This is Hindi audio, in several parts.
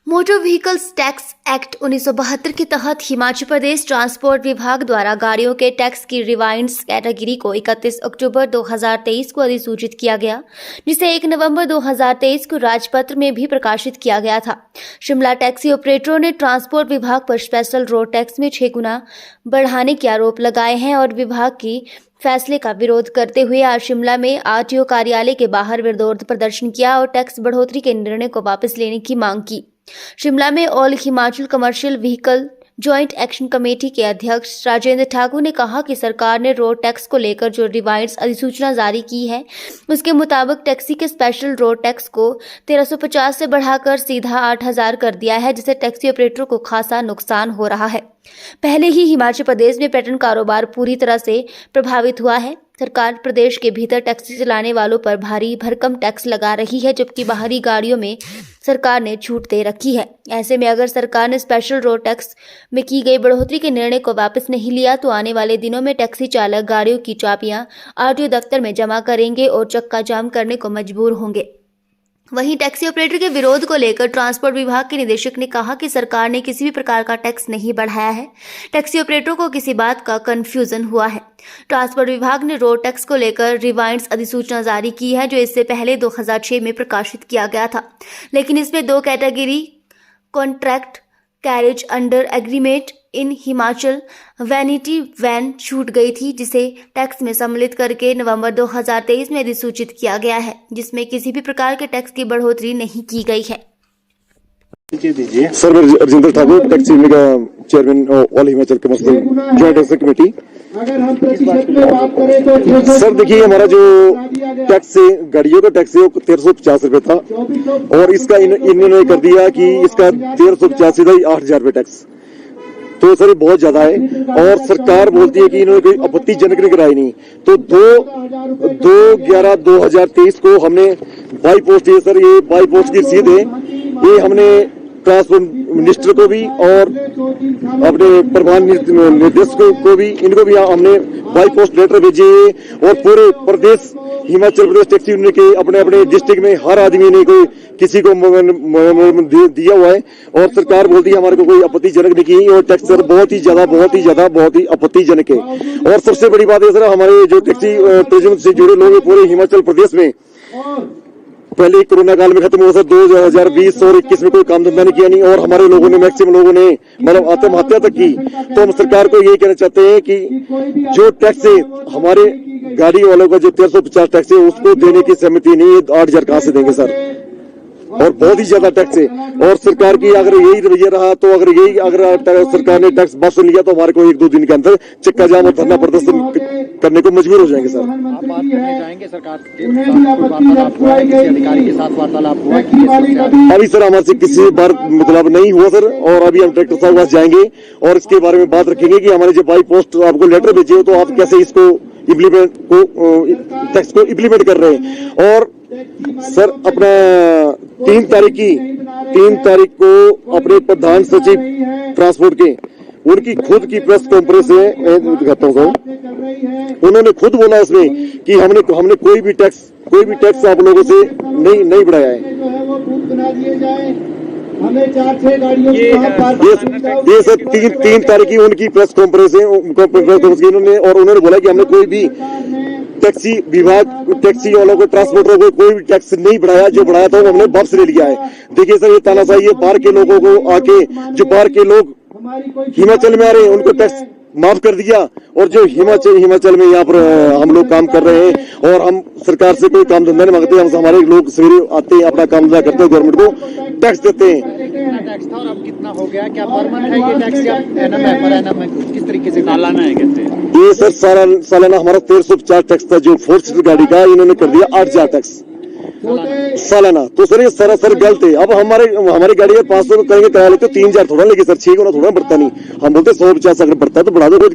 मोटर व्हीकल्स टैक्स एक्ट 1972 के तहत हिमाचल प्रदेश ट्रांसपोर्ट विभाग द्वारा गाड़ियों के टैक्स की रिवाइंड्स कैटेगरी को 31 अक्टूबर 2023 को अधिसूचित किया गया, जिसे 1 नवंबर 2023 को राजपत्र में भी प्रकाशित किया गया था। शिमला टैक्सी ऑपरेटरों ने ट्रांसपोर्ट विभाग पर स्पेशल रोड टैक्स में 6 गुना बढ़ाने के आरोप लगाए हैं और विभाग की फैसले का विरोध करते हुए आज शिमला में आरटीओ कार्यालय के बाहर विरोध प्रदर्शन किया और टैक्स बढ़ोतरी के निर्णय को वापस लेने की मांग की। शिमला में all Himachal commercial vehicle joint action committee के अध्यक्ष राजेंद्र ठाकुर ने कहा कि सरकार ने रोड टैक्स को लेकर जो रिवाइंड्स अधिसूचना जारी की है, उसके मुताबिक टैक्सी के स्पेशल रोड टैक्स को 1350 से बढ़ाकर सीधा 8000 कर दिया है, जिससे टैक्सी ऑपरेटरों को खासा नुकसान हो रहा है। पहले ही हिमाचल प्रदेश में पर्यटन कारोबार पूरी तरह से प्रभावित हुआ है। सरकार प्रदेश के भीतर टैक्सी चलाने वालों पर भारी भरकम टैक्स लगा रही है, जबकि बाहरी गाड़ियों में सरकार ने छूट दे रखी है। ऐसे में अगर सरकार ने स्पेशल रोड टैक्स में की गई बढ़ोतरी के निर्णय को वापस नहीं लिया तो आने वाले दिनों में टैक्सी चालक गाड़ियों की चाबियां आरटीओ दफ्तर में जमा करेंगे और चक्का जाम करने को मजबूर होंगे। वहीं टैक्सी ऑपरेटर के विरोध को लेकर ट्रांसपोर्ट विभाग के निदेशक ने कहा कि सरकार ने किसी भी प्रकार का टैक्स नहीं बढ़ाया है। टैक्सी ऑपरेटरों को किसी बात का कंफ्यूजन हुआ है। ट्रांसपोर्ट विभाग ने रोड टैक्स को लेकर रिवाइंड्स अधिसूचना जारी की है, जो इससे पहले 2006 में प्रकाशित किया गया था, लेकिन इसमें 2 category contract carriage under agreement in Himachal vanity van छूट गई थी, जिसे टैक्स में सम्मिलित करके नवंबर 2023 में अधिसूचित किया गया है, जिसमें किसी भी प्रकार के टैक्स की बढ़ोतरी नहीं की गई है। सर, मैं राजेंद्र ठाकुर, टैक्सी का chairman all Himachal commercial joint action committee. Sir देखिए, हमारा जो टैक्स है, गाड़ियों का टैक्स है, वो 1350 रुपए था और इसका इन्होंने कर दिया कि इसका 1350 से 8000 रुपए टैक्स। तो सर ये बहुत ज्यादा है और सरकार बोलती है कि इन्होंने कोई आपत्तिजनक नहीं कराई नहीं। तो 2/11/2023 को हमने बाई पोस्ट, ये सर ये बाई पोस्ट की रसीद है, ये हमने ट्रांसपोर्ट मिनिस्टर को भी और अपने प्रधान निदेशक को भी, इनको भी हमने बाई पोस्ट लेटर भेजे और पूरे प्रदेश हिमाचल प्रदेश टैक्सी यूनियन के अपने अपने डिस्ट्रिक्ट में हर आदमी ने कोई किसी को दिया हुआ है और सरकार बोलती है हमारे को कोई आपत्तिजनक नहीं की और टैक्स सर बहुत ही आपत्तिजनक है। और सबसे बड़ी बात है सर, हमारे जो टैक्सी टूरिज्म से जुड़े लोग पूरे हिमाचल प्रदेश में पहले कोरोना काल में खत्म हुआ सर 2020 और 21 में कोई काम धंधा नहीं किया नहीं और हमारे लोगों ने मैक्सिमम लोगों ने मतलब आत्महत्या तक की। तो हम सरकार को यही कहना चाहते हैं कि जो टैक्स है हमारे गाड़ी वालों का जो 1350 टैक्स है उसको देने की सहमति नहीं है। 8000 कहां से देंगे सर, और बहुत ही ज्यादा टैक्स है। और सरकार की अगर यही रवैया रहा तो अगर सरकार ने टैक्स वापस लिया तो हमारे को 1-2 दिन के अंदर चक्का जाम और धरना प्रदर्शन करने को मजबूर हो जाएंगे सर। आप बात करने जाएंगे सरकार अधिकारी के साथ वार्तालाप हुआ? अभी सर हमारे से किसी बार मतलब नहीं हुआ सर, और अभी हम ट्रैक्टर साहब पास जाएंगे और इसके बारे में बात रखेंगे कि हमारे जो बाई पोस्ट आपको लेटर भेजे हो तो आप कैसे इसको टैक्स को इम्प्लीमेंट कर रहे हैं। और सर अपना 3 तारीख को अपने प्रधान सचिव ट्रांसपोर्ट के उनकी खुद की प्रेस कॉन्फ्रेंस है, उन्होंने खुद बोला उसमें कि हमने कोई भी टैक्स आप लोगों से नहीं बढ़ाया है। ये सर 3 तारीख की उनकी प्रेस कॉन्फ्रेंस है, उन्होंने बोला कि हमने कोई भी टैक्सी वालों को, ट्रांसपोर्टरों को कोई भी टैक्स नहीं बढ़ाया, जो बढ़ाया था वो हमने वापस ले लिया है। देखिए सर ये तानाशाही है, बाहर के लोगों को आके जो बाहर के लोग हिमाचल में आ रहे हैं उनको टैक्स माफ कर दिया और जो हिमाचल में यहाँ पर हम लोग काम कर रहे हैं और हम सरकार से कोई काम धंधा नहीं मांगते, हम हमारे लोग सवेरे आते हैं अपना काम धंधा करते हैं, गवर्नमेंट को टैक्स देते हैं। टैक्स था और अब कितना हो गया? क्या परमानेंट है ये टैक्स या एनएम है? पर एनएम है किस तरीके से सालाना है? कहते ये सर सालाना हमारा 1350 टैक्स था जो 4 गाड़ी का, इन्होंने कर दिया 8000 टैक्स सालाना। तो सर ये सरासर गलत है। अब हमारी गाड़ी में 500 करेंगे करा लेते 3000 थोड़ा लेंगे सर, 6 गुना थोड़ा बढ़ता नहीं। हम बोलते 150 अगर बढ़ता है तो बढ़ा दो, कोई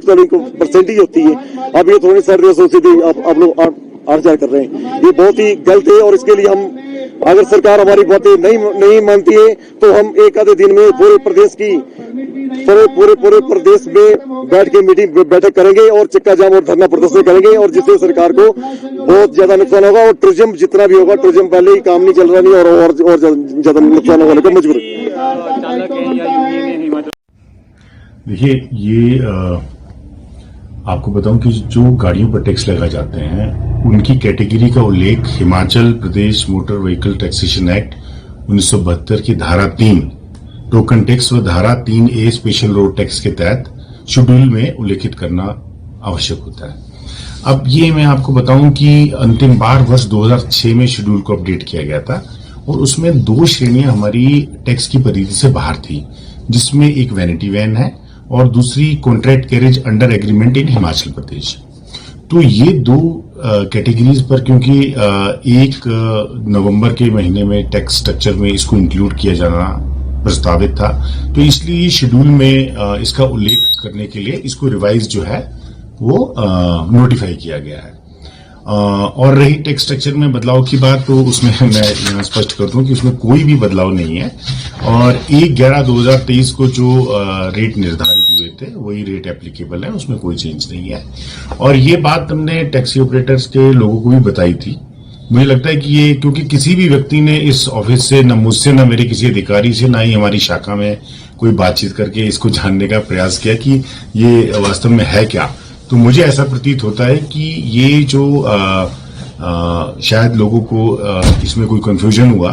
परसेंटेज होती है। अब ये थोड़ी 150 सीधी आप लोग 8000 कर रहे हैं, ये बहुत ही गलत है। और इसके लिए हम अगर सरकार हमारी बातें नहीं मानती है तो हम एक आधे दिन में पूरे प्रदेश में बैठ के बैठक करेंगे और चक्का जाम और धरना प्रदर्शन करेंगे और जिससे सरकार को बहुत ज्यादा नुकसान होगा। और टूरिज्म जितना भी होगा, टूरिज्म पहले ही काम नहीं चल रहा नहीं और ज्यादा नुकसान होने को मजबूर है। चालक हैं या यूनियन है हिमाचल। देखिए, ये आपको बताऊं कि जो गाड़ियों पर टैक्स लगाए जाते हैं उनकी कैटेगरी का उल्लेख Himachal Pradesh motor vehicle taxation act 1972 की धारा 3 टोकन टैक्स व धारा 3A स्पेशल रोड टैक्स के तहत शेड्यूल में उल्लेखित करना आवश्यक होता है। अब ये मैं आपको बताऊं कि अंतिम बार वर्ष 2006 में शेड्यूल को अपडेट किया गया था और उसमें 2 श्रेणियां हमारी टैक्स की परिधि से बाहर थी, जिसमें एक वैनिटी वैन है और दूसरी contract carriage under agreement in Himachal Pradesh. तो ये 2 कैटेगरीज पर क्योंकि 1 नवंबर के महीने में टैक्स स्ट्रक्चर में इसको इंक्लूड किया जाना प्रस्तावित था, तो इसलिए शेड्यूल में इसका उल्लेख करने के लिए इसको रिवाइज जो है वो नोटिफाई किया गया है। और रही टैक्स स्ट्रक्चर में बदलाव की बात, तो उसमें मैं यहाँ स्पष्ट कर दूं कि उसमें कोई भी बदलाव नहीं है और 1/11/2023 को जो रेट निर्धारित हुए थे वही रेट एप्लीकेबल है, उसमें कोई चेंज नहीं है। और ये बात हमने टैक्सी ऑपरेटर्स के लोगों को भी बताई थी। मुझे लगता है कि ये क्योंकि किसी भी व्यक्ति ने इस ऑफिस से न मुझसे न मेरे किसी अधिकारी से ना ही हमारी शाखा में कोई बातचीत करके इसको जानने का प्रयास किया कि ये वास्तव में है क्या, तो मुझे ऐसा प्रतीत होता है कि ये जो शायद लोगों को इसमें कोई कंफ्यूजन हुआ,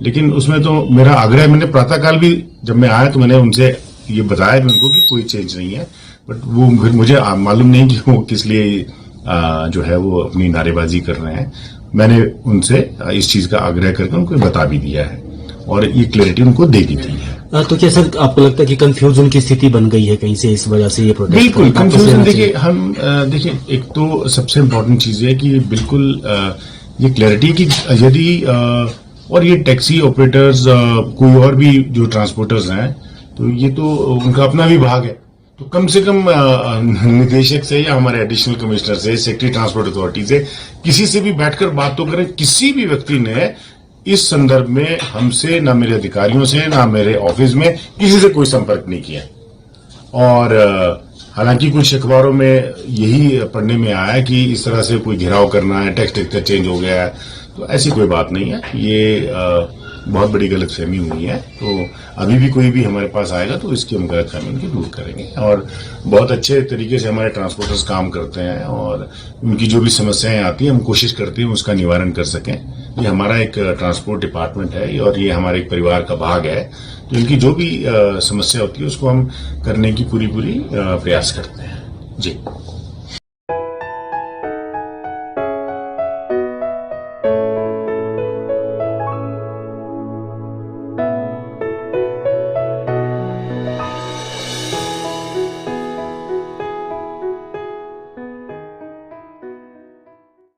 लेकिन उसमें तो मेरा आग्रह, मैंने प्रातःकाल भी जब मैं आया तो मैंने उनसे ये बताया भी उनको कि कोई चेंज नहीं है, बट वो फिर मुझे मालूम नहीं कि वो किस लिए जो है वो अपनी नारेबाजी कर रहे हैं। मैंने उनसे इस चीज का आग्रह करके उनको बता भी दिया है और ये क्लैरिटी उनको दे दी गई है। तो क्या सर आपको लगता है कि कंफ्यूजन की स्थिति बन गई है कहीं से, इस वजह से ये प्रोटेस्ट? बिल्कुल कंफ्यूजन, देखिए हम देखिए, एक तो सबसे इम्पोर्टेंट चीज है कि बिल्कुल ये क्लैरिटी की यदि और ये टैक्सी ऑपरेटर्स कोई और भी जो ट्रांसपोर्टर्स हैं तो ये तो उनका अपना विभाग है, तो कम से कम निदेशक से या हमारे एडिशनल कमिश्नर से, सेक्रेटरी ट्रांसपोर्ट अथॉरिटी से, किसी से भी बैठकर बात तो करें। किसी भी व्यक्ति ने इस संदर्भ में हमसे, ना मेरे अधिकारियों से, ना मेरे ऑफिस में किसी से कोई संपर्क नहीं किया। और हालांकि कुछ अखबारों में यही पढ़ने में आया कि इस तरह से कोई घेराव करना है, टैक्स स्ट्रक्चर चेंज हो गया है, तो ऐसी कोई बात नहीं है। ये बहुत बड़ी गलतफहमी हुई है। तो अभी भी कोई भी हमारे पास आएगा तो इसकी हम गलतफहमी उनकी दूर करेंगे। और बहुत अच्छे तरीके से हमारे ट्रांसपोर्टर्स काम करते हैं और उनकी जो भी समस्याएं आती हैं हम कोशिश करते हैं उसका निवारण कर सकें। ये हमारा एक ट्रांसपोर्ट डिपार्टमेंट है और ये हमारे एक परिवार का भाग है, तो इनकी जो भी समस्या होती है उसको हम करने की पूरी प्रयास करते हैं। जी।